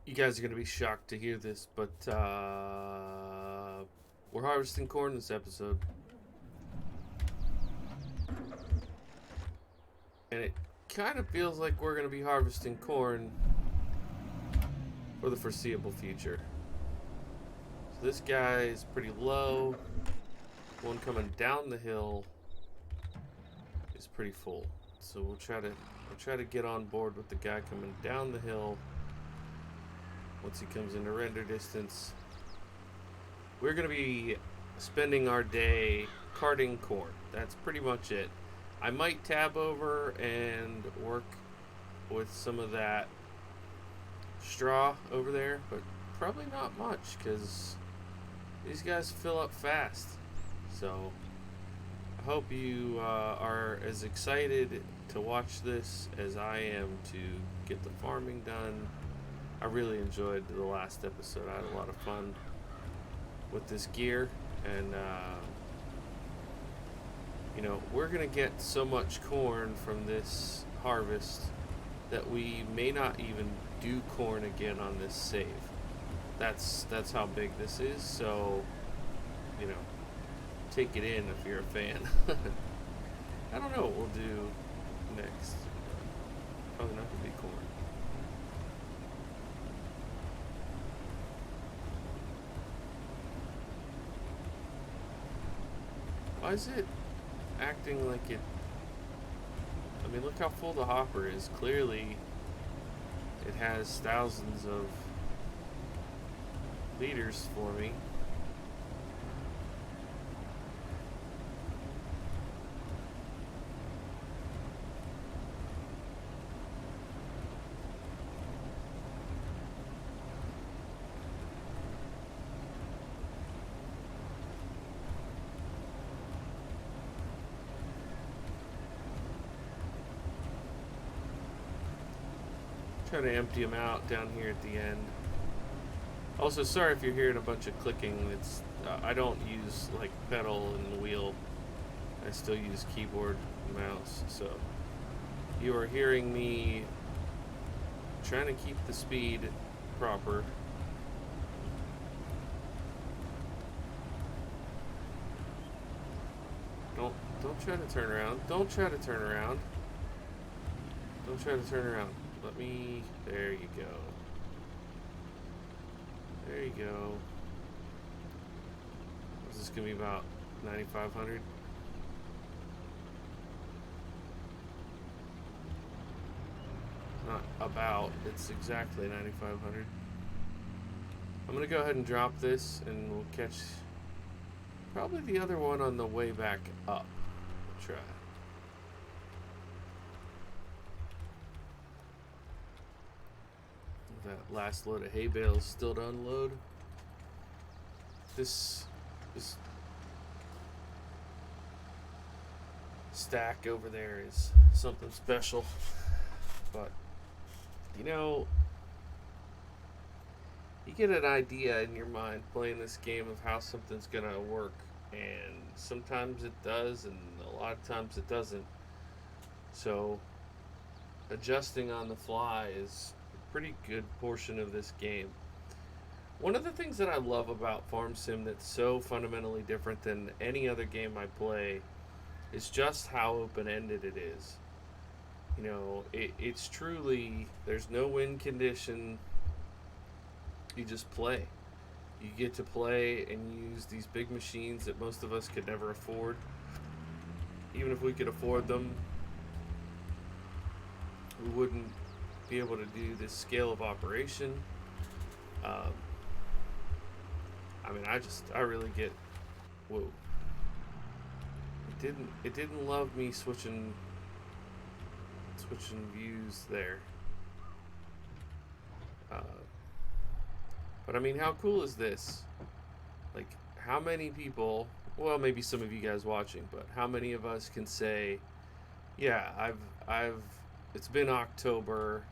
You guys are going to be shocked to hear this, but we're harvesting corn this episode. And it kind of feels like we're going to be harvesting corn for the foreseeable future. So this guy is pretty low. One coming down the hill is pretty full. So we'll try to get on board with the guy coming down the hill. Once he comes into render distance, we're going to be spending our day carting corn. That's pretty much it. I might tab over and work with some of that straw over there, but probably not much because these guys fill up fast. So I hope you are as excited to watch this as I am to get the farming done. I really enjoyed the last episode. I had a lot of fun with this gear, and we're gonna get so much corn from this harvest that we may not even do corn again on this save. That's how big this is. So, you know, take it in if you're a fan. I don't know what we'll do next. Probably not gonna be corn. Why is it acting like it? I mean, look how full the hopper is. Clearly, it has thousands of liters for me. Try to empty them out down here at the end. Also, sorry if you're hearing a bunch of clicking. It's I don't use like pedal and wheel. I still use keyboard and mouse. So you are hearing me trying to keep the speed proper. Don't try to turn around. Don't try to turn around. Don't try to turn around. Let me. There you go. There you go. Is this gonna be about 9,500? Not about. It's exactly 9,500. I'm gonna go ahead and drop this, and we'll catch probably the other one on the way back up. We'll try. That last load of hay bales still to unload. This stack over there is something special, but you get an idea in your mind playing this game of how something's gonna work, and sometimes it does and a lot of times it doesn't. So adjusting on the fly is a pretty good portion of this game. One of the things that I love about Farm Sim that's so fundamentally different than any other game I play is just how open-ended it is. It's truly, there's no win condition. You just play. You get to play and use these big machines that most of us could never afford. Even if we could afford them, we wouldn't be able to do this scale of operation. Um, I really get. Whoa. It didn't love me switching views there. Uh, but I mean, how cool is this? Like, how many people? Well, maybe some of you guys watching, but how many of us can say, yeah, I've. It's been October,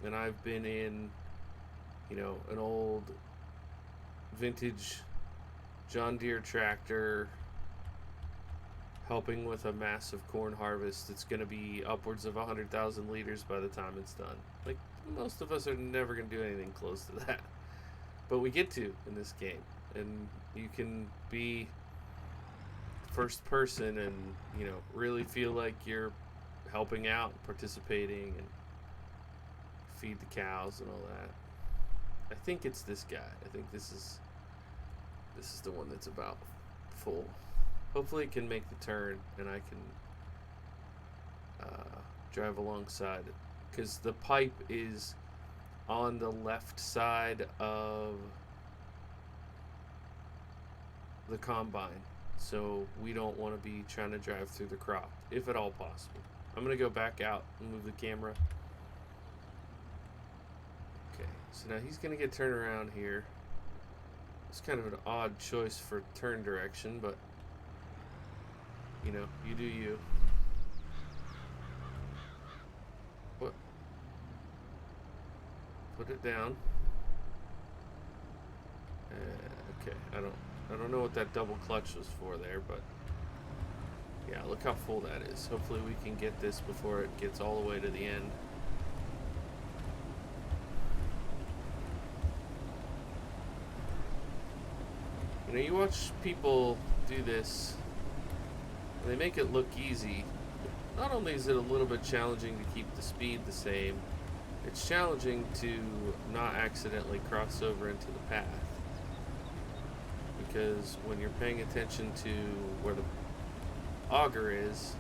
and I've been in, an old vintage John Deere tractor helping with a massive corn harvest. It's going to be upwards of 100,000 liters by the time it's done. Like, most of us are never going to do anything close to that. But we get to in this game. And you can be first person and, really feel like you're helping out, participating, and feed the cows and all that. I think it's this guy. I think this is the one that's about full. Hopefully it can make the turn and I can drive alongside it, because the pipe is on the left side of the combine, so we don't want to be trying to drive through the crop if at all possible. I'm gonna go back out and move the camera. Okay, so now he's gonna get turned around here. It's kind of an odd choice for turn direction, but you do you. Put it down. Okay, I don't know what that double clutch was for there, but yeah, look how full that is. Hopefully we can get this before it gets all the way to the end. You watch people do this, and they make it look easy. Not only is it a little bit challenging to keep the speed the same, it's challenging to not accidentally cross over into the path. Because when you're paying attention to where the auger is,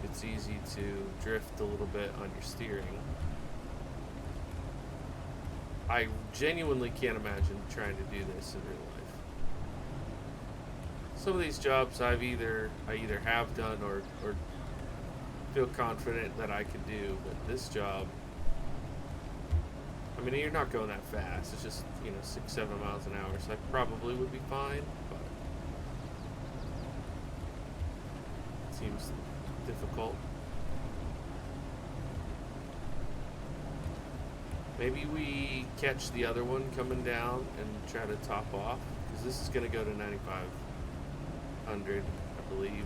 it's easy to drift a little bit on your steering. I genuinely can't imagine trying to do this in real life. Some of these jobs I either have done or feel confident that I can do, but this job, I mean, you're not going that fast. It's just 6-7 miles an hour, so I probably would be fine, but it seems difficult. Maybe we catch the other one coming down and try to top off, because this is going to go to 9,500, I believe.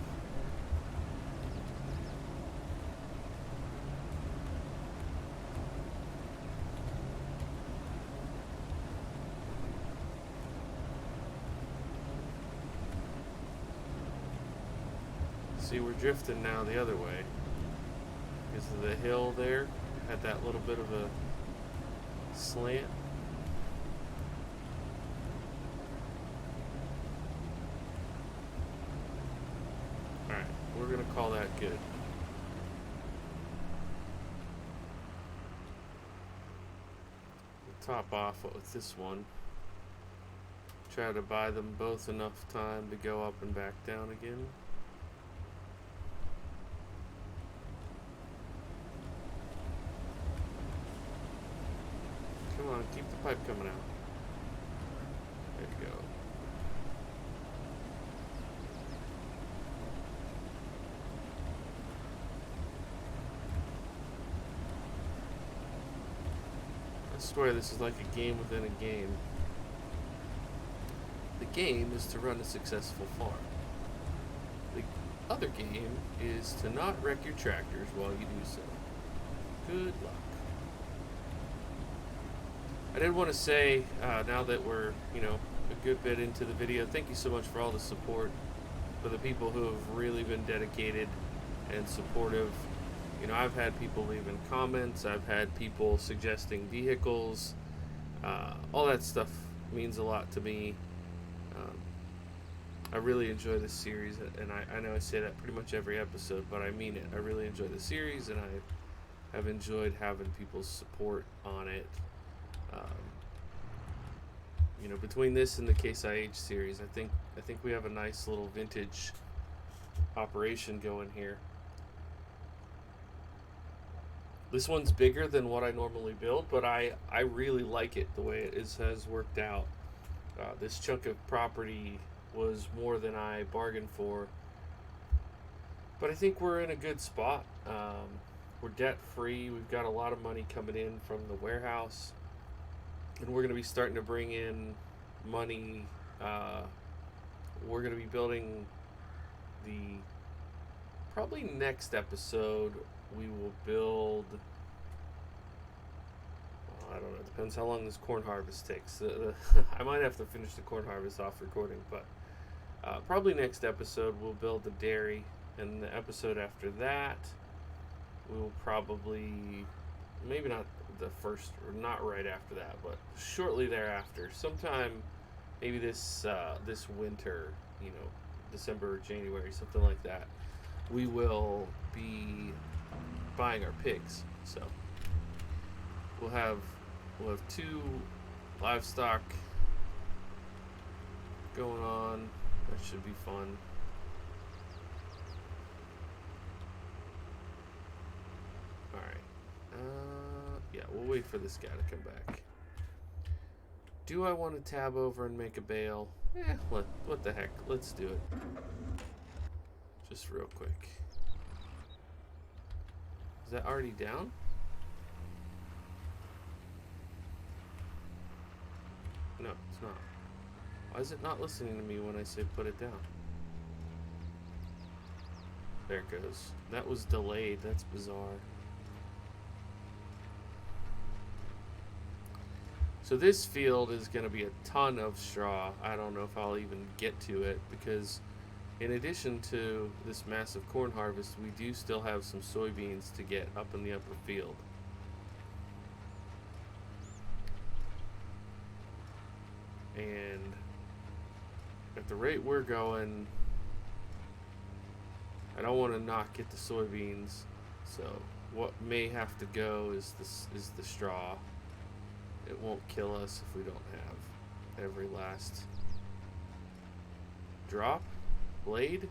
See, we're drifting now the other way because of the hill there. Had that little bit of a slant. Alright, we're going to call that good. We'll top off with this one. Try to buy them both enough time to go up and back down again. Come on, keep the pipe coming out. There you go. I swear this is like a game within a game. The game is to run a successful farm. The other game is to not wreck your tractors while you do so. Good luck. I did want to say, now that we're, a good bit into the video, thank you so much for all the support, for the people who have really been dedicated and supportive. I've had people leaving comments, I've had people suggesting vehicles, all that stuff means a lot to me. I really enjoy this series, and I know I say that pretty much every episode, but I mean it. I really enjoy the series, and I have enjoyed having people's support on it. Between this and the Case IH series, I think we have a nice little vintage operation going here. This one's bigger than what I normally build, but I really like it the way it has worked out. This chunk of property was more than I bargained for, but I think we're in a good spot. We're debt free. We've got a lot of money coming in from the warehouse, and we're going to be starting to bring in money. We're going to be building probably next episode we will build Depends how long this corn harvest takes. I might have to finish the corn harvest off recording, but probably next episode we'll build the dairy, and the episode after that we'll probably, maybe not the first, or not right after that, but shortly thereafter, sometime maybe this winter, December or January, something like that, we will be buying our pigs. So we'll have 2 livestock going on. That should be fun. Alright. Yeah, we'll wait for this guy to come back. Do I want to tab over and make a bale? What the heck? Let's do it. Just real quick. Is that already down? No, it's not. Why is it not listening to me when I say put it down? There it goes. That was delayed. That's bizarre. So this field is going to be a ton of straw. I don't know if I'll even get to it, because in addition to this massive corn harvest, we do still have some soybeans to get up in the upper field. And at the rate we're going, I don't want to not get the soybeans. So what may have to go is the straw. It won't kill us if we don't have every last drop, blade,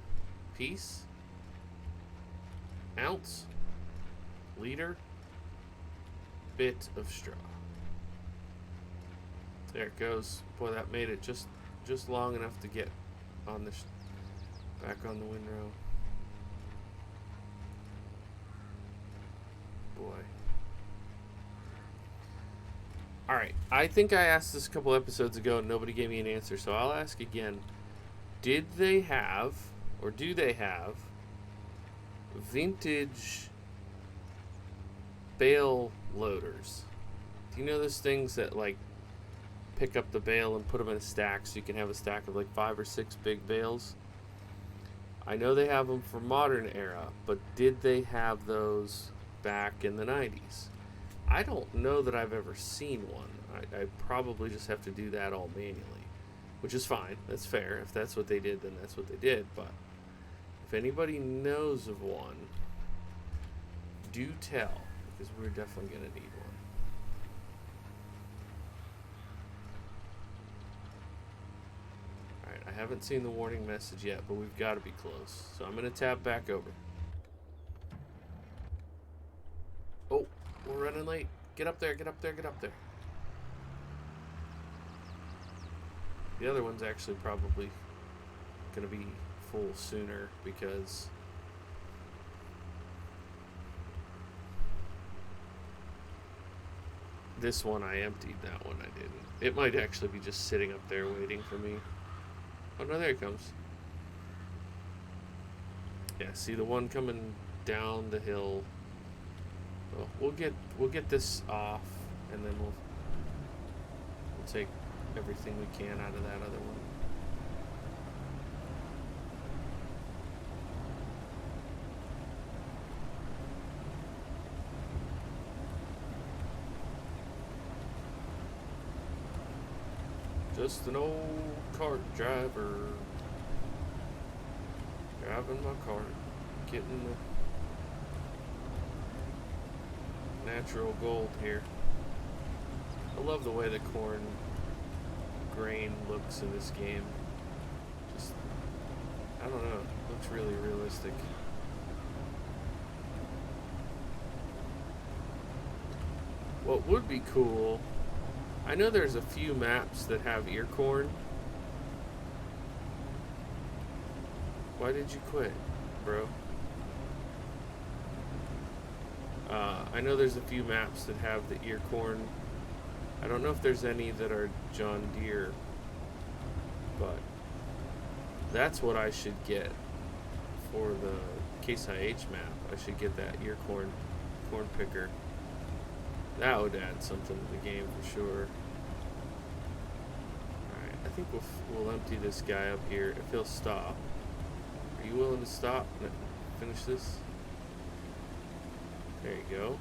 piece, ounce, liter, bit of straw. There it goes. Boy, that made it just long enough to get on the back on the windrow. Boy. Alright, I think I asked this a couple episodes ago and nobody gave me an answer, so I'll ask again. Did they have, or do they have, vintage bale loaders? Do you know those things that, like, pick up the bale and put them in a stack so you can have a stack of like 5 or 6 big bales? I know they have them for modern era, but did they have those back in the 90s? I don't know that I've ever seen one. I probably just have to do that all manually, which is fine. That's fair. If that's what they did, then that's what they did. But if anybody knows of one, do tell, because we're definitely going to need one. Alright, I haven't seen the warning message yet, but we've got to be close. So I'm going to tab back over. Oh, we're running late. Get up there, get up there, get up there. The other one's actually probably going to be full sooner, because this one I emptied, that one I didn't. It might actually be just sitting up there waiting for me. Oh no, there it comes. Yeah, see the one coming down the hill. Well, we'll get this off, and then we'll take everything we can out of that other one. Just an old cart driver, driving my cart, getting the natural gold here. I love the way the corn grain looks in this game. Just, I don't know, it looks really realistic. What would be cool, I know there's a few maps that have ear corn. Why did you quit, bro? I know there's a few maps that have the ear corn. I don't know if there's any that are John Deere, but that's what I should get for the Case IH map. I should get that ear corn picker That would add something to the game for sure. Alright, I think we'll empty this guy up here if he'll stop. Are you willing to stop and finish this? There you go.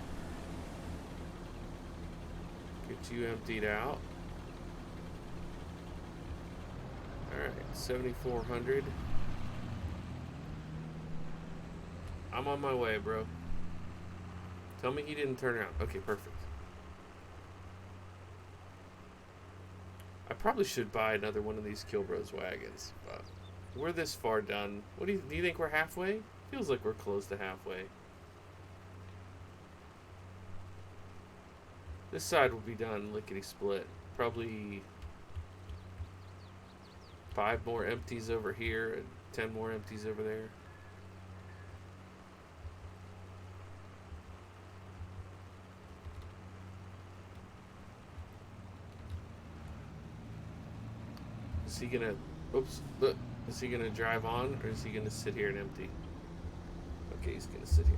Get you emptied out. Alright, 7,400. I'm on my way, bro. Tell me he didn't turn around. Okay, perfect. I probably should buy another one of these Kilbros wagons, but we're this far done. What do you think we're halfway? Feels like we're close to halfway. This side will be done lickety split. Probably 5 more empties over here and 10 more empties over there. Is he gonna, oops, look, is he gonna drive on or is he gonna sit here and empty? Okay, he's gonna sit here.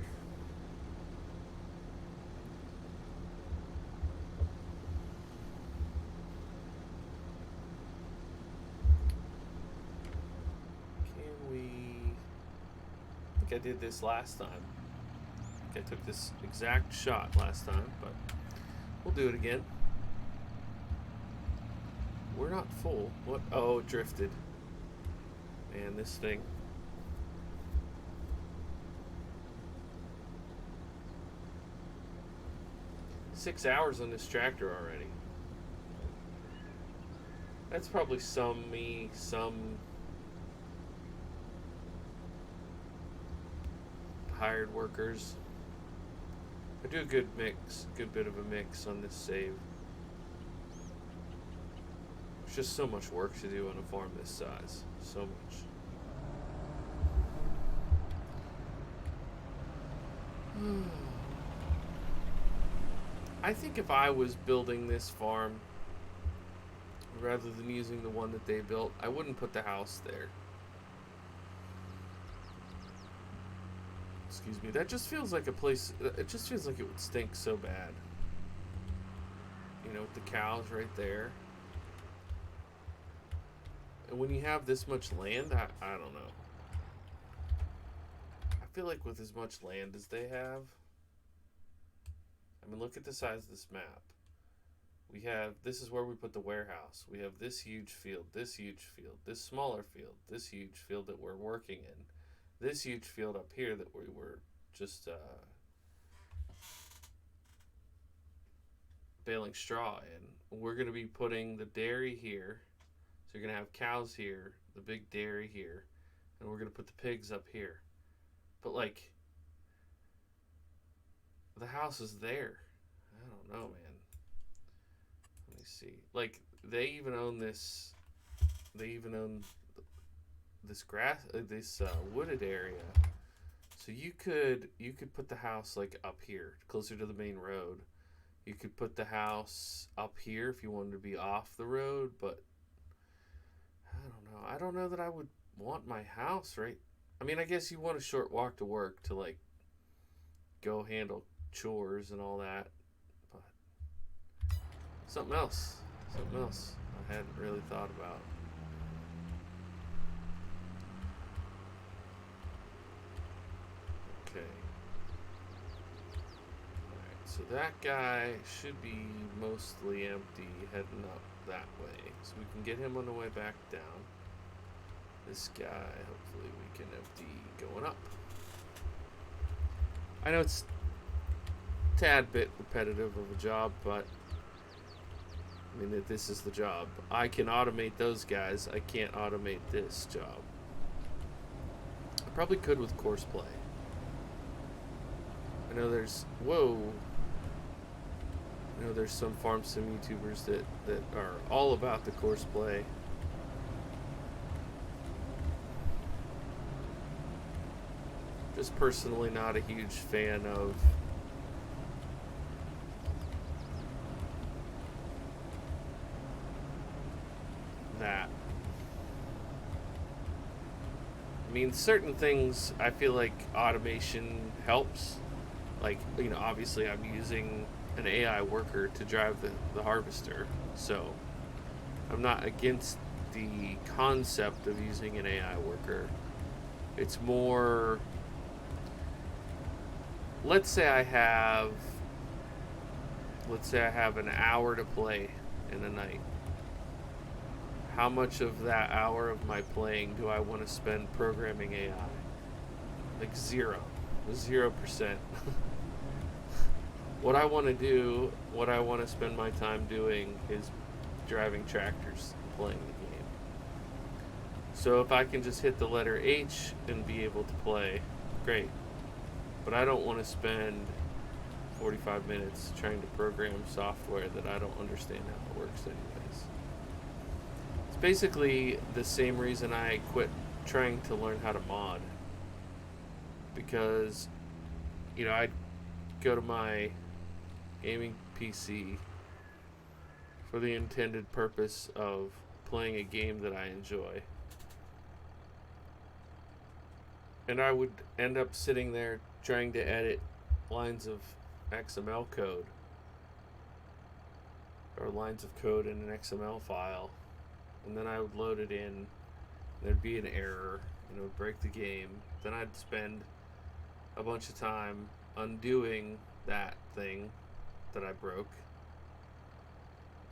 I did this last time. I took this exact shot last time, but we'll do it again. We're not full. What? Oh, it drifted. Man, this thing. Six hours on this tractor already. That's probably some hired workers. I do a good bit of a mix on this save. There's just so much work to do on a farm this size. So much. I think if I was building this farm, rather than using the one that they built, I wouldn't put the house there. Excuse me, that just feels like a place, it just feels like it would stink so bad. You know, with the cows right there. And when you have this much land, I don't know. I feel like with as much land as they have, I mean, look at the size of this map. We have, this is where we put the warehouse. We have this huge field, this huge field, this smaller field, this huge field that we're working in. This huge field up here that we were just baling straw in. We're going to be putting the dairy here. So you're going to have cows here, the big dairy here, and we're going to put the pigs up here. But, like, the house is there. I don't know, man. Let me see. Like, they even own this. They even own this grass, this wooded area. So you could put the house like up here, closer to the main road. You could put the house up here if you wanted to be off the road, but I don't know. I don't know that I would want my house right. I mean, I guess you want a short walk to work to like go handle chores and all that, but something else I hadn't really thought about. Okay. Alright, so that guy should be mostly empty heading up that way. So we can get him on the way back down. This guy, hopefully we can empty going up. I know it's a tad bit repetitive of a job, but I mean, this is the job. I can automate those guys. I can't automate this job. I probably could with course play. I know there's, whoa. I know there's some farm sim YouTubers that are all about the course play. Just personally not a huge fan of that. I mean, certain things I feel like automation helps. Like, you know, obviously I'm using an AI worker to drive the harvester. So I'm not against the concept of using an AI worker. It's more, let's say I have an hour to play in a night. How much of that hour of my playing do I want to spend programming AI? Like 0%. What I want to do, what I want to spend my time doing is driving tractors and playing the game. So if I can just hit the letter H and be able to play, great. But I don't want to spend 45 minutes trying to program software that I don't understand how it works anyways. It's basically the same reason I quit trying to learn how to mod. Because, I'd go to my gaming PC for the intended purpose of playing a game that I enjoy. And I would end up sitting there trying to edit lines of XML code or lines of code in an XML file, and then I would load it in. There'd be an error and it would break the game. Then I'd spend a bunch of time undoing that thing that I broke,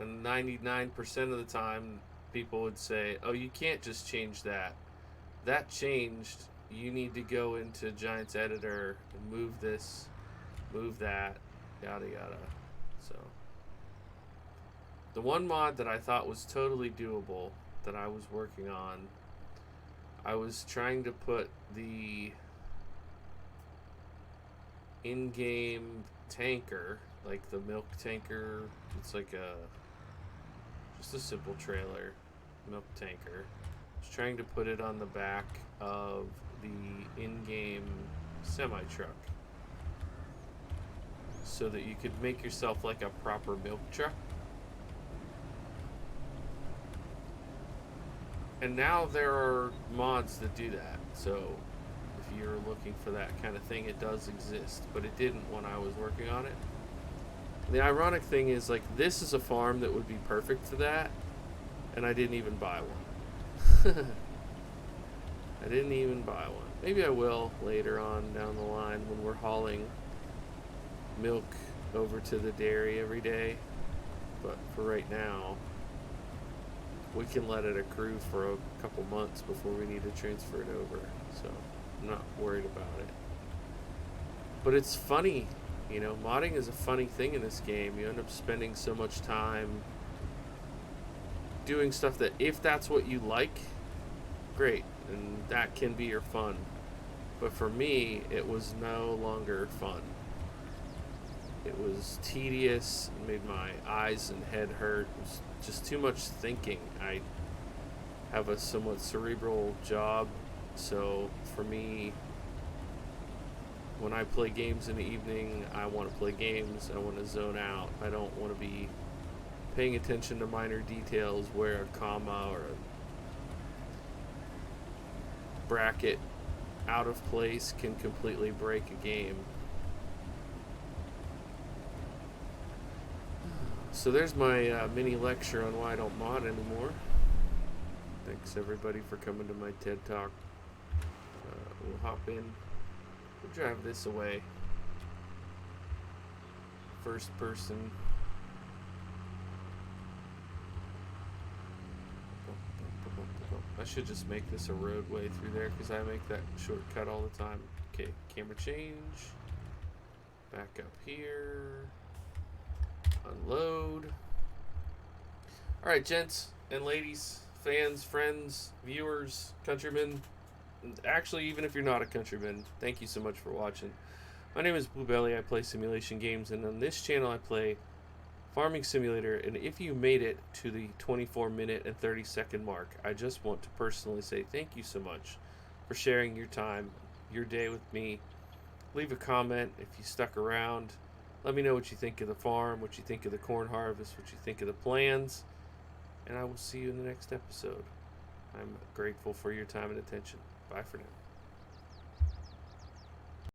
and 99% of the time people would say, oh, you can't just change that changed, you need to go into Giant's editor and move this, move that, yada yada. So the one mod that I thought was totally doable that I was working on, I was trying to put the in-game tanker, like the milk tanker. It's like just a simple trailer milk tanker. I was trying to put it on the back of the in-game semi-truck so that you could make yourself like a proper milk truck. And now there are mods that do that. So if you're looking for that kind of thing, it does exist, but it didn't when I was working on it. The ironic thing is, like, this is a farm that would be perfect for that, and I didn't even buy one. I didn't even buy one. Maybe I will later on down the line when we're hauling milk over to the dairy every day. But for right now, we can let it accrue for a couple months before we need to transfer it over. So I'm not worried about it. But it's funny, modding is a funny thing in this game. You end up spending so much time doing stuff that, if that's what you like, great, and that can be your fun. But for me, it was no longer fun. It was tedious, it made my eyes and head hurt. It was just too much thinking. I have a somewhat cerebral job, so for me, when I play games in the evening, I want to play games. I want to zone out. I don't want to be paying attention to minor details where a comma or a bracket out of place can completely break a game. So there's my mini lecture on why I don't mod anymore. Thanks everybody for coming to my TED Talk. We'll hop in. We'll drive this away. First person. I should just make this a roadway through there because I make that shortcut all the time. Okay, camera change. Back up here. Unload. Alright, gents and ladies, fans, friends, viewers, countrymen. Actually, even if you're not a countryman, thank you so much for watching. My name is Bluebelly. I play simulation games, and on this channel I play Farming Simulator. And if you made it to the 24-minute and 30-second mark, I just want to personally say thank you so much for sharing your time, your day with me. Leave a comment if you stuck around. Let me know what you think of the farm, what you think of the corn harvest, what you think of the plans, and I will see you in the next episode. I'm grateful for your time and attention. Bye for now.